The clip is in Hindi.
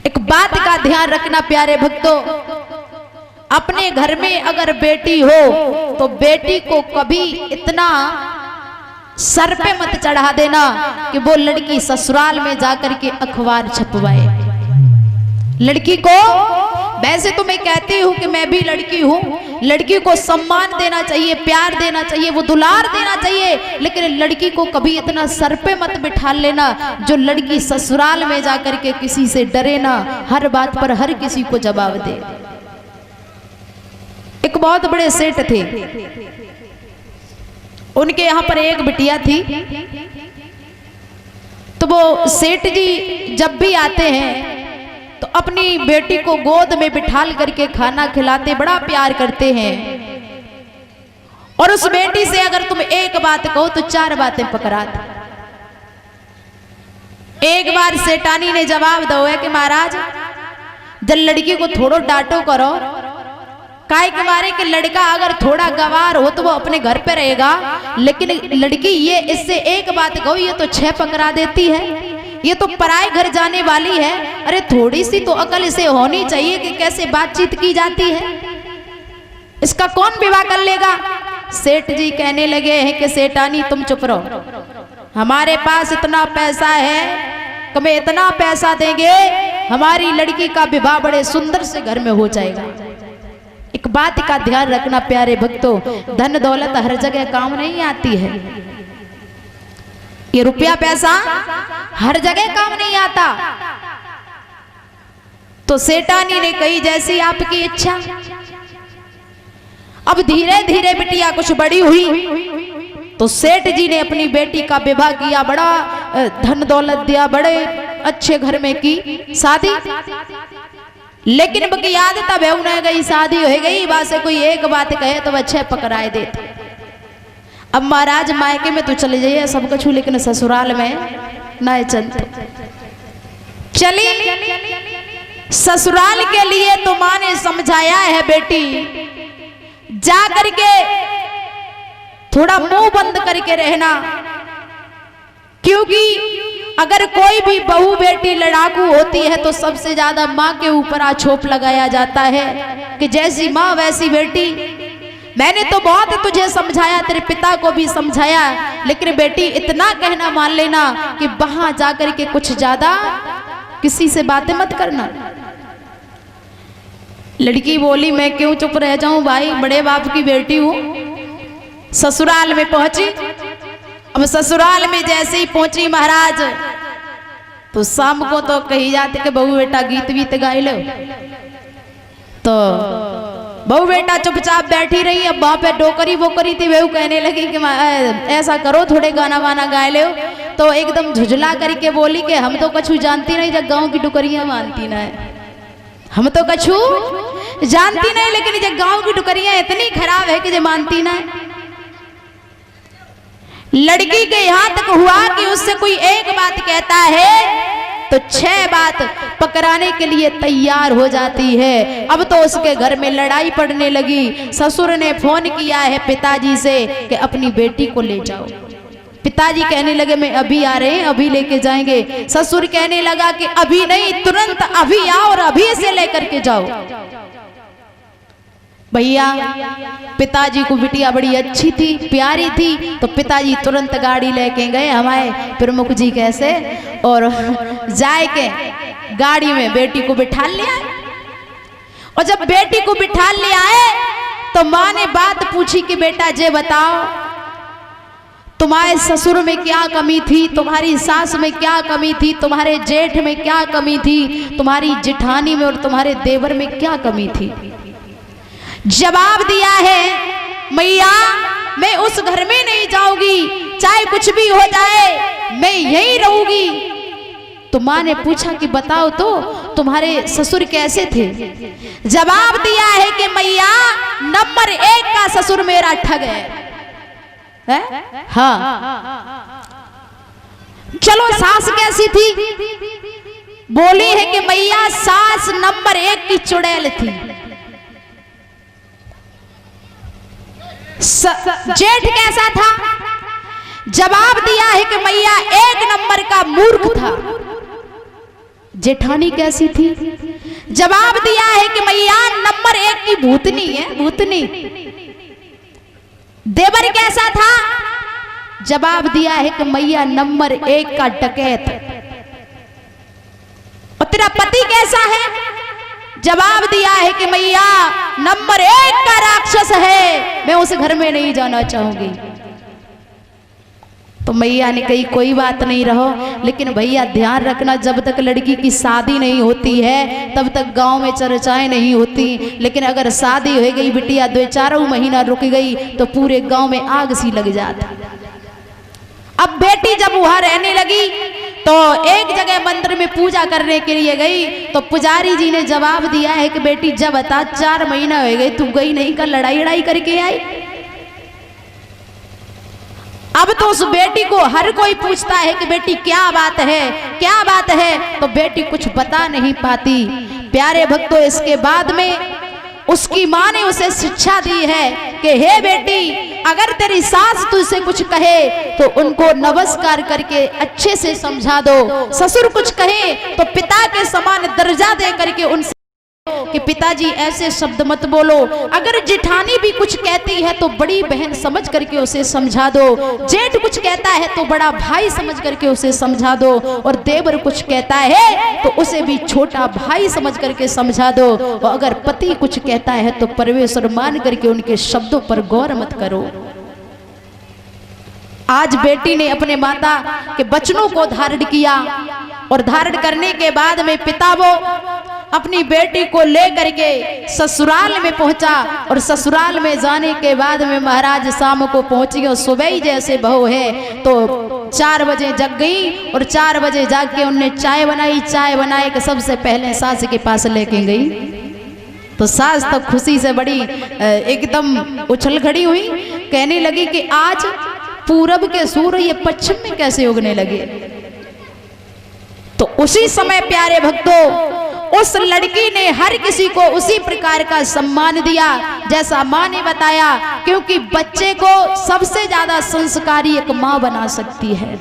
एक बात का ध्यान रखना प्यारे भक्तों, अपने घर में अगर बेटी हो तो बेटी को कभी इतना सर पे मत चढ़ा देना कि वो लड़की ससुराल में जाकर के अखबार छपवाए। लड़की को, वैसे तो मैं कहती हूँ कि मैं भी लड़की हूँ, लड़की को सम्मान देना चाहिए, प्यार देना चाहिए, वो दुलार देना चाहिए, लेकिन लड़की को कभी इतना सर पे मत बिठा लेना जो लड़की ससुराल में जाकर के किसी से डरे ना, हर बात पर हर किसी को जवाब दे। एक बहुत बड़े सेठ थे, उनके यहाँ पर एक बिटिया थी। तो वो सेठ जी जब भी आते हैं तो अपनी बेटी को गोद में बिठाल करके खाना खिलाते, बड़ा प्यार करते हैं। और उस बेटी से अगर तुम एक बात कहो तो 4 बातें पकड़ाते। एक बार सेठानी ने जवाब दो है कि महाराज जब लड़की को थोड़ो डांटो करो, काहे के मारे कि लड़का अगर थोड़ा गवार हो तो वो अपने घर पे रहेगा, लेकिन लड़की ये इससे एक बात कहो ये तो 6 पकड़ा देती है, ये तो पराए घर जाने वाली है। अरे थोड़ी सी तो अकल इसे होनी चाहिए कि कैसे बातचीत की जाती है, इसका कौन विवाह कर लेगा। सेठ जी कहने लगे हैं कि सेठानी तुम चुप रहो, हमारे पास इतना पैसा है कि मैं इतना पैसा देंगे हमारी लड़की का विवाह बड़े सुंदर से घर में हो जाएगा। एक बात का ध्यान रखना प्यारे भक्तों, धन दौलत हर जगह काम नहीं आती है, ये रुपया पैसा हर जगह काम नहीं आता। तो सेठानी ने कही जैसी आपकी इच्छा। अब धीरे धीरे बिटिया कुछ बड़ी हुई तो सेठ जी ने अपनी बेटी का विवाह किया, बड़ा धन दौलत दिया, बड़े अच्छे घर में की शादी। लेकिन बकी याद तब है उन्हें गई शादी हो गई, बात से कोई एक बात कहे तो वह 6 पकड़ाए देते। अब महाराज मायके में तो चले जाइए सब कुछ, लेकिन ससुराल में ना चलते। चली ससुराल के लिए तो माँ ने समझाया है बेटी जा करके थोड़ा मुंह बंद करके रहना, क्योंकि अगर कोई भी बहू बेटी लड़ाकू होती है तो सबसे ज्यादा माँ के ऊपर आछोप लगाया जाता है कि जैसी माँ वैसी बेटी। मैंने तो बहुत तुझे समझाया, तेरे पिता को भी समझाया, लेकिन बेटी इतना कहना मान लेना कि वहां जाकर के कुछ ज्यादा किसी से बातें मत करना। लड़की बोली मैं क्यों चुप रह जाऊं भाई, बड़े बाप की बेटी हूं। ससुराल में पहुंची। अब ससुराल में जैसे ही पहुंची महाराज तो शाम को तो कही जाती कि बहू बेटा गीत वीत गाए लो। तो बहू बेटा चुपचाप बैठी रही। अब वहां पे डोकरी बोकरी थी, बहू कहने लगी कि ऐसा करो थोड़े गाना वाना गाए लो। तो एकदम झुझला करके बोली कि हम तो कछु जानती नहीं, जब गाँव की डुकरियां मानती ना है, हम तो कछु जानती नहीं, लेकिन जब गाँव की डुकरियां इतनी खराब है कि जो मानती ना है। लड़की के यहाँ तक हुआ कि उससे कोई एक बात कहता है तो 6 बात पकड़ाने के लिए तैयार हो जाती है। अब तो उसके घर में लड़ाई पड़ने लगी। ससुर ने फोन किया है पिताजी से कि अपनी बेटी को ले जाओ। पिताजी कहने लगे मैं अभी आ रहे हैं, अभी लेके जाएंगे। ससुर कहने लगा कि अभी नहीं, तुरंत अभी आओ और अभी से लेकर के जाओ। भैया पिताजी को बिटिया बड़ी अच्छी थी, प्यारी थी, तो पिताजी तुरंत गाड़ी लेके गए हमारे प्रमुख जी कैसे, और जाए के गाड़ी में बेटी को बिठा ले आए। और जब बेटी को बिठा ले आए तो माँ ने बात पूछी कि बेटा जे बताओ तुम्हारे ससुर में क्या कमी थी, तुम्हारी सास में क्या कमी थी, तुम्हारे जेठ में क्या कमी थी, तुम्हारी जेठानी में और तुम्हारे देवर में क्या कमी थी। जवाब दिया है मैया मैं उस घर में नहीं जाऊंगी, चाहे कुछ भी हो जाए मैं यहीं रहूंगी। तो माँ ने पूछा कि बताओ तो तुम्हारे ससुर कैसे थे। जवाब दिया है कि मैया नंबर 1 का ससुर मेरा ठग है। हाँ चलो सास कैसी थी, बोली है कि मैया सास नंबर 1 की चुड़ैल थी। जेठ कैसा था, जवाब दिया है कि मैया 1 नंबर का मूर्ख था। जेठानी कैसी थी? जवाब दिया है कि मैया नंबर 1 की भूतनी है, भूतनी। देवर कैसा था? जवाब दिया है कि मैया नंबर 1 का डकैत। और तेरा पति कैसा है? जवाब दिया है कि मैया नंबर 1 का राक्षस है, मैं उस घर में नहीं जाना चाहूंगी। तो मैया ने कही कोई बात नहीं रहो, लेकिन भैया ध्यान रखना जब तक लड़की की शादी नहीं होती है तब तक गांव में चर्चाएं नहीं होती, लेकिन अगर शादी हो गई बिटिया 2-4 महीना रुक गई तो पूरे गांव में आग सी लग जाती। अब बेटी जब वहां रहने लगी तो एक जगह मंदिर में पूजा करने के लिए गई, तो पुजारी जी ने जवाब दिया है कि बेटी जब बता 4 महीना हो गए तू गई नहीं, कर लड़ाई करके आई। अब तो उस बेटी को हर कोई पूछता है कि बेटी क्या बात है, क्या बात है, तो बेटी कुछ बता नहीं पाती। प्यारे भक्तों, इसके बाद में उसकी माँ ने उसे शिक्षा दी है कि हे बेटी, अगर तेरी सास तुझसे कुछ कहे तो उनको नमस्कार करके अच्छे से समझा दो। ससुर कुछ कहे तो पिता के समान दर्जा दे करके उनसे कि पिताजी ऐसे शब्द मत बोलो। अगर जेठानी भी कुछ कहती है तो बड़ी बहन समझ करके उसे समझा दो। जेठ कुछ कहता है तो बड़ा भाई समझ करके उसे समझा दो, और देवर कुछ कहता है तो उसे भी छोटा भाई समझ करके समझा दो। और अगर पति कुछ कहता है तो परमेश्वर मान करके उनके शब्दों पर गौर मत करो। आज बेटी ने अपने माता के वचनों को धारण किया, और धारण करने के बाद में पिता वो अपनी बेटी को लेकर के ससुराल में पहुंचा, और ससुराल में जाने के बाद में महाराज शाम को पहुंची, और सुबह ही जैसे बहू है तो 4 बजे जग गई, और 4 बजे जाग के उनने चाय बनाई। चाय बनाए के सबसे पहले सास के पास लेके गई, तो सास तब खुशी से बड़ी एकदम उछल खड़ी हुई, कहने लगी कि आज पूरब के सूर्य ये पश्चिम में कैसे उगने लगे। तो उसी समय प्यारे भक्तों, उस लड़की ने हर किसी को उसी प्रकार का सम्मान दिया जैसा माँ ने बताया, क्योंकि बच्चे को सबसे ज्यादा संस्कारी एक माँ बना सकती है।